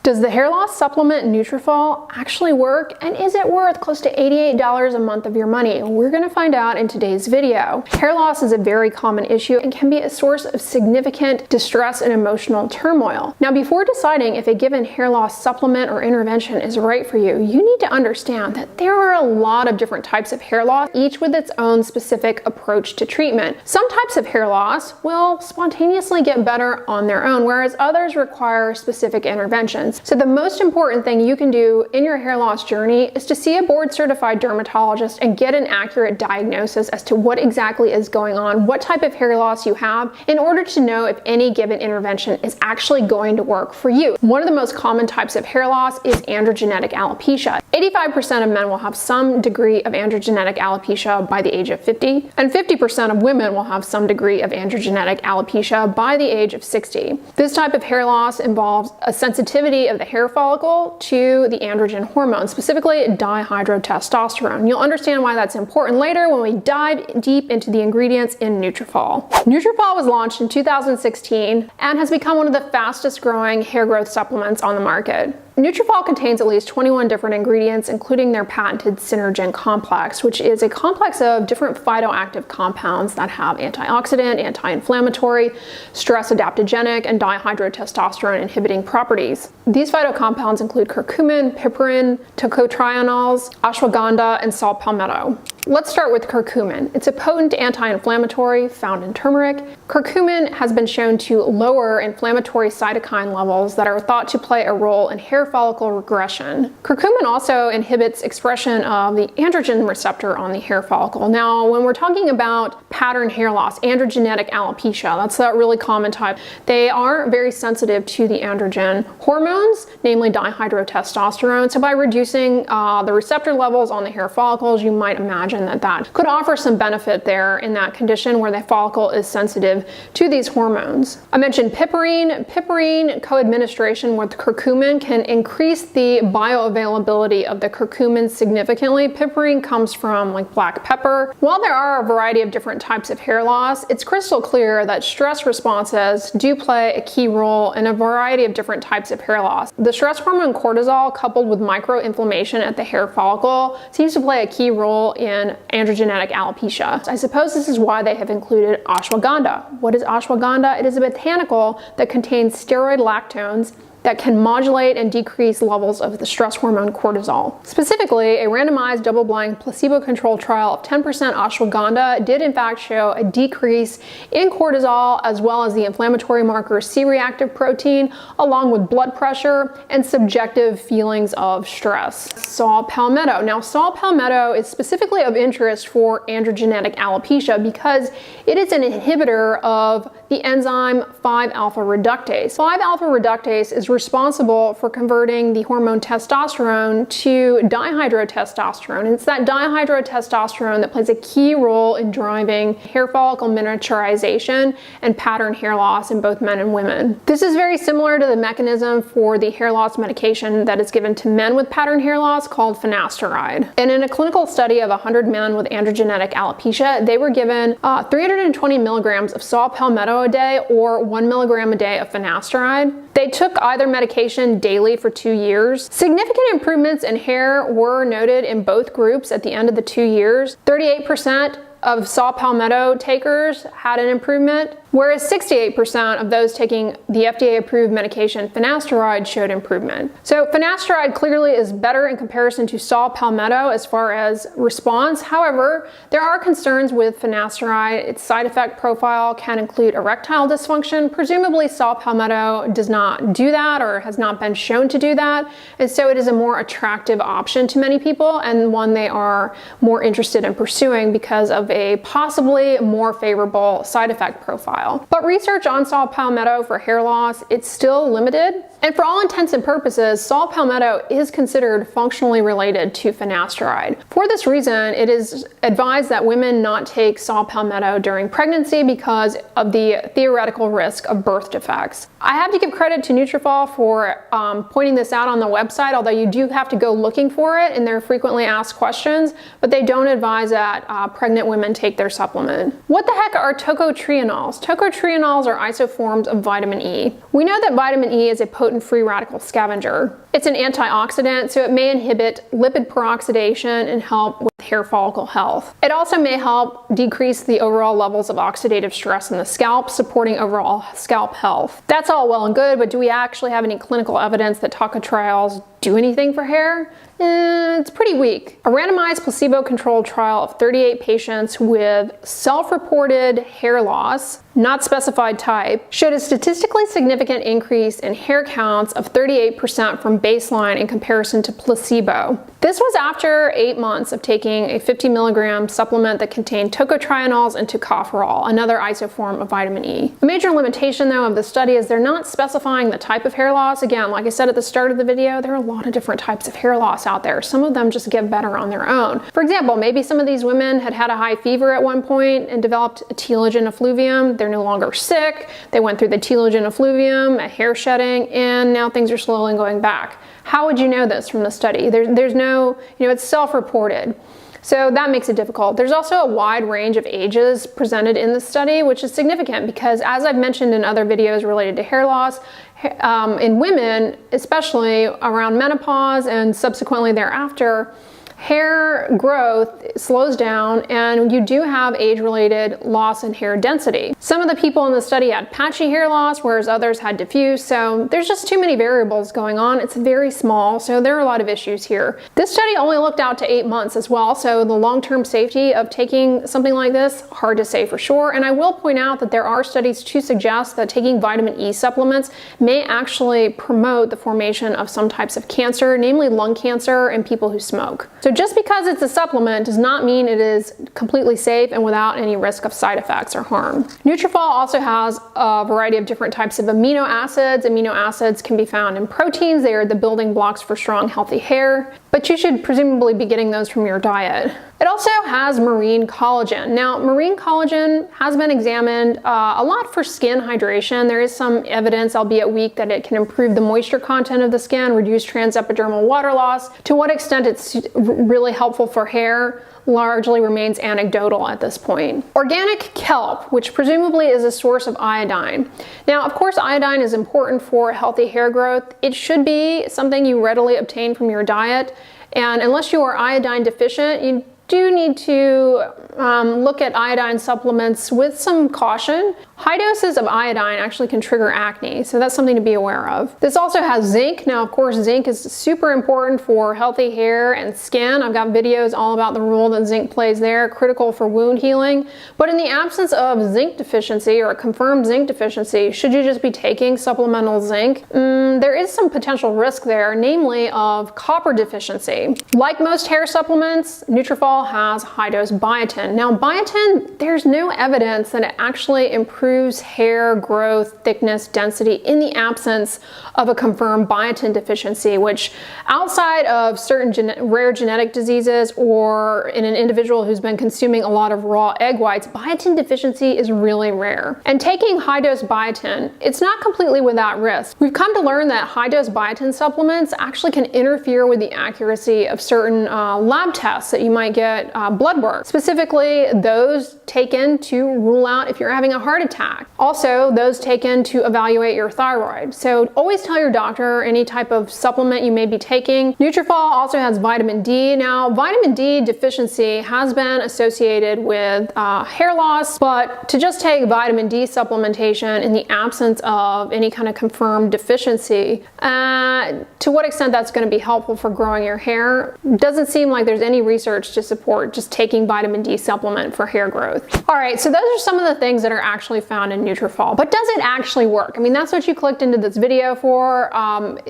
Does the hair loss supplement Nutrafol actually work, and is it worth close to $88 a month of your money? We're going to find out in today's video. Hair loss is a very common issue and can be a source of significant distress and emotional turmoil. Now, before deciding if a given hair loss supplement or intervention is right for you, you need to understand that there are a lot of different types of hair loss, each with its own specific approach to treatment. Some types of hair loss will spontaneously get better on their own, whereas others require specific interventions. So the most important thing you can do in your hair loss journey is to see a board-certified dermatologist and get an accurate diagnosis as to what exactly is going on, what type of hair loss you have, in order to know if any given intervention is actually going to work for you. One of the most common types of hair loss is androgenetic alopecia. 85% of men will have some degree of androgenetic alopecia by the age of 50, and 50% of women will have some degree of androgenetic alopecia by the age of 60. This type of hair loss involves a sensitivity of the hair follicle to the androgen hormone, specifically dihydrotestosterone. You'll understand why that's important later when we dive deep into the ingredients in Nutrafol. Nutrafol was launched in 2016 and has become one of the fastest growing hair growth supplements on the market. Nutrafol contains at least 21 different ingredients, including their patented Synergen complex, which is a complex of different phytoactive compounds that have antioxidant, anti-inflammatory, stress adaptogenic, and dihydrotestosterone inhibiting properties. These phytocompounds include curcumin, piperine, tocotrienols, ashwagandha, and saw palmetto. Let's start with curcumin. It's a potent anti-inflammatory found in turmeric. Curcumin has been shown to lower inflammatory cytokine levels that are thought to play a role in hair follicle regression. Curcumin also inhibits expression of the androgen receptor on the hair follicle. Now, when we're talking about pattern hair loss, androgenetic alopecia, that's that really common type, they are very sensitive to the androgen hormones, namely dihydrotestosterone. So by reducing the receptor levels on the hair follicles, you might imagine that could offer some benefit there in that condition where the follicle is sensitive to these hormones. I mentioned piperine. Piperine co-administration with curcumin can increase the bioavailability of the curcumin significantly. Piperine comes from like black pepper. While there are a variety of different types of hair loss, it's crystal clear that stress responses do play a key role in a variety of different types of hair loss. The stress hormone cortisol, coupled with microinflammation at the hair follicle, seems to play a key role in androgenetic alopecia. I suppose this is why they have included ashwagandha. What is ashwagandha? It is a botanical that contains steroid lactones that can modulate and decrease levels of the stress hormone cortisol. Specifically, a randomized double-blind placebo-controlled trial of 10% ashwagandha did in fact show a decrease in cortisol as well as the inflammatory marker C-reactive protein, along with blood pressure and subjective feelings of stress. Saw palmetto. Now, saw palmetto is specifically of interest for androgenetic alopecia because it is an inhibitor of the enzyme 5-alpha reductase. 5-alpha reductase is responsible for converting the hormone testosterone to dihydrotestosterone. And it's that dihydrotestosterone that plays a key role in driving hair follicle miniaturization and pattern hair loss in both men and women. This is very similar to the mechanism for the hair loss medication that is given to men with pattern hair loss called finasteride. And in a clinical study of 100 men with androgenetic alopecia, they were given 320 milligrams of saw palmetto a day or 1 milligram a day of finasteride. They took either medication daily for 2 years. Significant improvements in hair were noted in both groups at the end of the 2 years. 38% of saw palmetto takers had an improvement, whereas 68% of those taking the FDA-approved medication finasteride showed improvement. So finasteride clearly is better in comparison to saw palmetto as far as response. However, there are concerns with finasteride. Its side effect profile can include erectile dysfunction. Presumably saw palmetto does not do that or has not been shown to do that, and so it is a more attractive option to many people and one they are more interested in pursuing because of a possibly more favorable side effect profile. But research on saw palmetto for hair loss, it's still limited. And for all intents and purposes, saw palmetto is considered functionally related to finasteride. For this reason, it is advised that women not take saw palmetto during pregnancy because of the theoretical risk of birth defects. I have to give credit to Nutrafol for pointing this out on the website, although you do have to go looking for it in their frequently asked questions, but they don't advise that pregnant women take their supplement. What the heck are tocotrienols? Tocotrienols are isoforms of vitamin E. We know that vitamin E is a potent potent free radical scavenger. It's an antioxidant, so it may inhibit lipid peroxidation and help with hair follicle health. It also may help decrease the overall levels of oxidative stress in the scalp, supporting overall scalp health. That's all well and good, but do we actually have any clinical evidence that tocotrienols do anything for hair? It's pretty weak. A randomized placebo-controlled trial of 38 patients with self-reported hair loss, not specified type, showed a statistically significant increase in hair counts of 38% from baseline in comparison to placebo. This was after 8 months of taking a 50 milligram supplement that contained tocotrienols and tocopherol, another isoform of vitamin E. A major limitation, though, of the study is they're not specifying the type of hair loss. Again, like I said at the start of the video, there are a lot of different types of hair loss out there. Some of them just get better on their own. For example, maybe some of these women had had a high fever at one point and developed a telogen effluvium. They're no longer sick. They went through the telogen effluvium, a hair shedding, and now things are slowly going back. How would you know this from the study? There's no, it's self-reported. So that makes it difficult. There's also a wide range of ages presented in the study, which is significant because, as I've mentioned in other videos related to hair loss, in women, especially around menopause and subsequently thereafter, hair growth slows down and you do have age-related loss in hair density. Some of the people in the study had patchy hair loss, whereas others had diffuse, so there's just too many variables going on. It's very small, so there are a lot of issues here. This study only looked out to 8 months as well, so the long-term safety of taking something like this, hard to say for sure. And I will point out that there are studies to suggest that taking vitamin E supplements may actually promote the formation of some types of cancer, namely lung cancer in people who smoke. So just because it's a supplement does not mean it is completely safe and without any risk of side effects or harm. Nutrafol also has a variety of different types of amino acids. Amino acids can be found in proteins. They are the building blocks for strong, healthy hair, but you should presumably be getting those from your diet. It also has marine collagen. Now, marine collagen has been examined a lot for skin hydration. There is some evidence, albeit weak, that it can improve the moisture content of the skin, reduce transepidermal water loss. To what extent it's really helpful for hair largely remains anecdotal at this point. Organic kelp, which presumably is a source of iodine. Now, of course, iodine is important for healthy hair growth. It should be something you readily obtain from your diet, and unless you are iodine deficient, you do need to look at iodine supplements with some caution. High doses of iodine actually can trigger acne, so that's something to be aware of. This also has zinc. Now, of course, zinc is super important for healthy hair and skin. I've got videos all about the role that zinc plays there, critical for wound healing. But in the absence of zinc deficiency or a confirmed zinc deficiency, should you just be taking supplemental zinc? There is some potential risk there, namely of copper deficiency. Like most hair supplements, Nutrafol has high-dose biotin. Now, biotin, there's no evidence that it actually improves hair growth, thickness, density in the absence of a confirmed biotin deficiency, which outside of certain rare genetic diseases or in an individual who's been consuming a lot of raw egg whites, biotin deficiency is really rare. And taking high-dose biotin, it's not completely without risk. We've come to learn that high-dose biotin supplements actually can interfere with the accuracy of certain lab tests that you might get blood work, specifically those taken to rule out if you're having a heart attack. Also, those taken to evaluate your thyroid. So always tell your doctor any type of supplement you may be taking. Nutrafol also has vitamin D. Now, vitamin D deficiency has been associated with hair loss, but to just take vitamin D supplementation in the absence of any kind of confirmed deficiency, to what extent that's going to be helpful for growing your hair, doesn't seem like there's any research to support just taking vitamin D supplement for hair growth. All right, so those are some of the things that are actually found in Nutrafol, but does it actually work? I mean, that's what you clicked into this video for.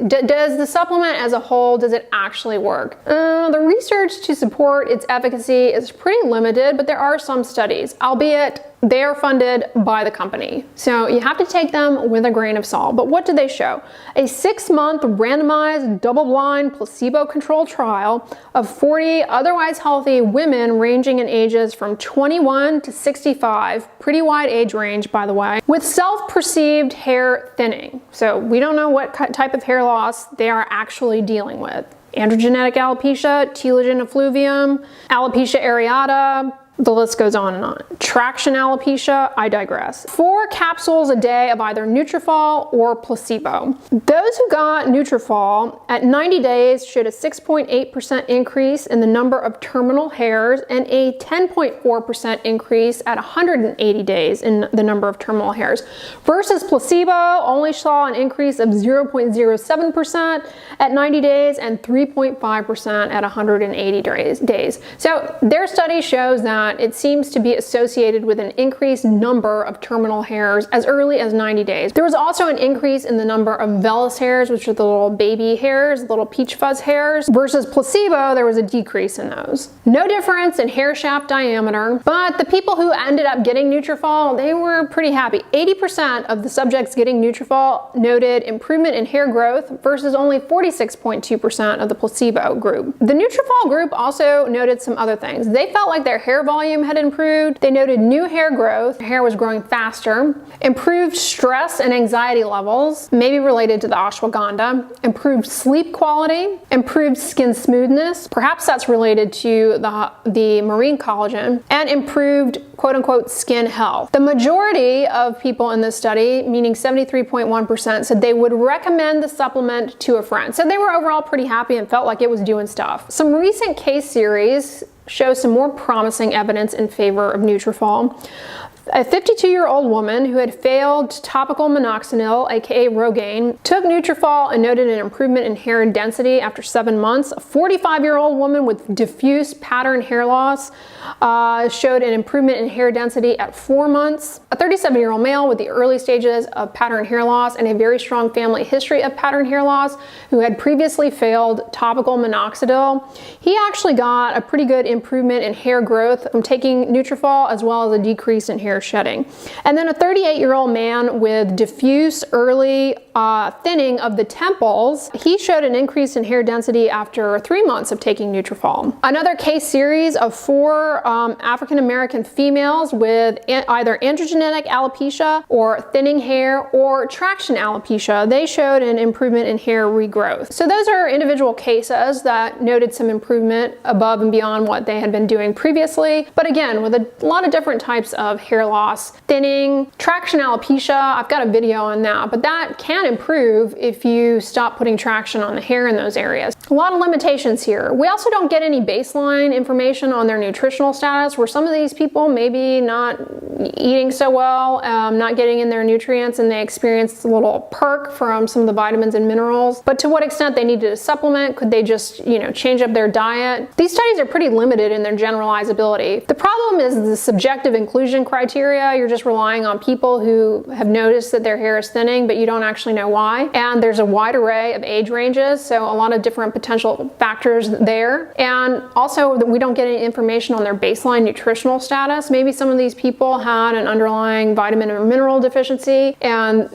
Does the supplement as a whole, does it actually work? The research to support its efficacy is pretty limited, but there are some studies, albeit they are funded by the company. So you have to take them with a grain of salt. But what do they show? A 6-month randomized double-blind placebo-controlled trial of 40 otherwise healthy women ranging in ages from 21 to 65, pretty wide age range by the way, with self-perceived hair thinning. So we don't know what type of hair loss they are actually dealing with. Androgenetic alopecia, telogen effluvium, alopecia areata, The list goes on and on. Traction alopecia, I digress. 4 capsules a day of either Nutrafol or placebo. Those who got Nutrafol at 90 days showed a 6.8% increase in the number of terminal hairs and a 10.4% increase at 180 days in the number of terminal hairs, versus placebo only saw an increase of 0.07% at 90 days and 3.5% at 180 days. So their study shows that it seems to be associated with an increased number of terminal hairs as early as 90 days. There was also an increase in the number of vellus hairs, which are the little baby hairs, little peach fuzz hairs, versus placebo, there was a decrease in those. No difference in hair shaft diameter, but the people who ended up getting Nutrafol, they were pretty happy. 80% of the subjects getting Nutrafol noted improvement in hair growth versus only 46.2% of the placebo group. The Nutrafol group also noted some other things. They felt like their hair volume had improved. They noted new hair growth, their hair was growing faster, improved stress and anxiety levels, maybe related to the ashwagandha, improved sleep quality, improved skin smoothness, perhaps that's related to the marine collagen, and improved quote-unquote skin health. The majority of people in this study, meaning 73.1%, said they would recommend the supplement to a friend. So they were overall pretty happy and felt like it was doing stuff. Some recent case series show some more promising evidence in favor of Nutrafol. A 52-year-old woman who had failed topical minoxidil, aka Rogaine, took Nutrafol and noted an improvement in hair density after 7 months. A 45-year-old woman with diffuse pattern hair loss showed an improvement in hair density at 4 months. A 37-year-old male with the early stages of pattern hair loss and a very strong family history of pattern hair loss who had previously failed topical minoxidil, he actually got a pretty good improvement in hair growth from taking Nutrafol, as well as a decrease in hair shedding. And then a 38-year-old man with diffuse early thinning of the temples, he showed an increase in hair density after 3 months of taking Nutrafol. Another case series of 4 African-American females with either androgenetic alopecia or thinning hair or traction alopecia, they showed an improvement in hair regrowth. So those are individual cases that noted some improvement above and beyond what they had been doing previously. But again, with a lot of different types of hair loss, thinning, traction alopecia, I've got a video on that, but that can improve if you stop putting traction on the hair in those areas. A lot of limitations here. We also don't get any baseline information on their nutritional status, where some of these people maybe not eating so well, not getting in their nutrients, and they experienced a little perk from some of the vitamins and minerals. But to what extent they needed a supplement, could they just, change up their diet? These studies are pretty limited in their generalizability. The problem is the subjective inclusion criteria. You're just relying on people who have noticed that their hair is thinning, but you don't actually know why. And there's a wide array of age ranges, so a lot of different potential factors there. And also, we don't get any information on their baseline nutritional status. Maybe some of these people had an underlying vitamin or mineral deficiency, and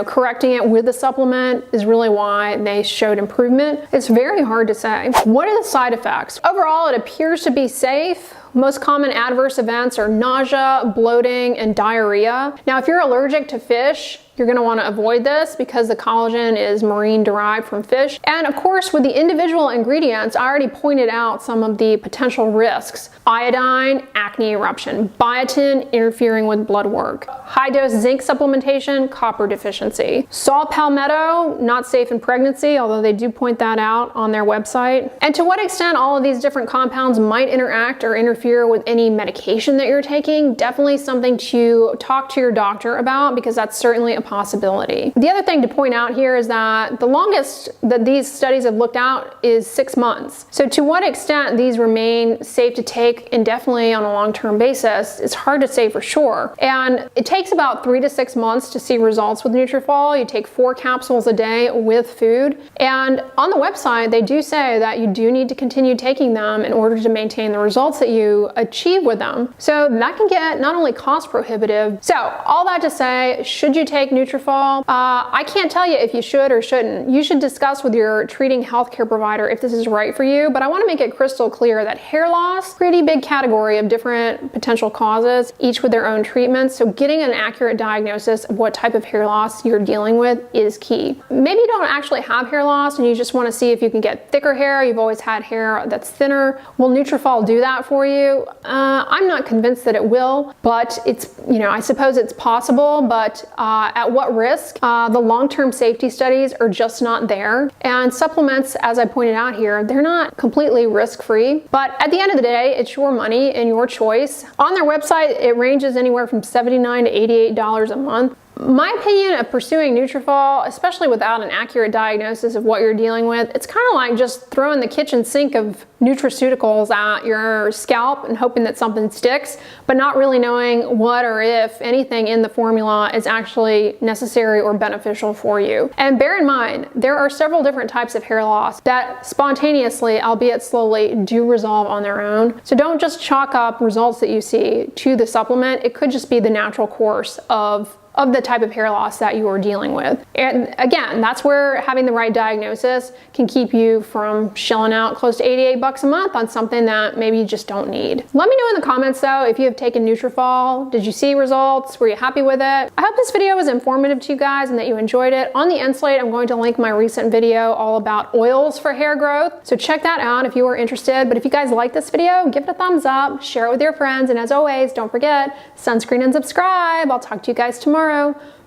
correcting it with a supplement is really why they showed improvement. It's very hard to say. What are the side effects? Overall, it appears to be safe. Most common adverse events are nausea, bloating, and diarrhea. Now, if you're allergic to fish, you're going to want to avoid this because the collagen is marine derived from fish. And of course, with the individual ingredients, I already pointed out some of the potential risks. Iodine, acne eruption. Biotin, interfering with blood work. High dose zinc supplementation, copper deficiency. Saw palmetto, not safe in pregnancy, although they do point that out on their website. And to what extent all of these different compounds might interact or interfere with any medication that you're taking, definitely something to talk to your doctor about, because that's certainly a possibility. The other thing to point out here is that the longest that these studies have looked out is 6 months. So to what extent these remain safe to take indefinitely on a long-term basis, it's hard to say for sure. And it takes about 3 to 6 months to see results with Nutrafol. You take 4 capsules a day with food. And on the website, they do say that you do need to continue taking them in order to maintain the results that you achieve with them. So that can get not only cost prohibitive. So all that to say, should you take Nutrafol. I can't tell you if you should or shouldn't. You should discuss with your treating healthcare provider if this is right for you, but I want to make it crystal clear that hair loss, pretty big category of different potential causes, each with their own treatments. So getting an accurate diagnosis of what type of hair loss you're dealing with is key. Maybe you don't actually have hair loss and you just want to see if you can get thicker hair. You've always had hair that's thinner. Will Nutrafol do that for you? I'm not convinced that it will, but it's, I suppose it's possible, but at what risk? The long-term safety studies are just not there. And supplements, as I pointed out here, they're not completely risk-free, but at the end of the day, it's your money and your choice. On their website, it ranges anywhere from $79 to $88 a month. My opinion of pursuing Nutrafol, especially without an accurate diagnosis of what you're dealing with, it's kind of like just throwing the kitchen sink of nutraceuticals at your scalp and hoping that something sticks, but not really knowing what or if anything in the formula is actually necessary or beneficial for you. And bear in mind, there are several different types of hair loss that spontaneously, albeit slowly, do resolve on their own. So don't just chalk up results that you see to the supplement. It could just be the natural course of the type of hair loss that you are dealing with. And again, that's where having the right diagnosis can keep you from shelling out close to $88 a month on something that maybe you just don't need. Let me know in the comments though if you have taken Nutrafol. Did you see results? Were you happy with it? I hope this video was informative to you guys and that you enjoyed it. On the end slate, I'm going to link my recent video all about oils for hair growth. So check that out if you are interested. But if you guys like this video, give it a thumbs up, share it with your friends, and as always, don't forget, sunscreen and subscribe. I'll talk to you guys tomorrow.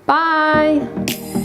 Bye.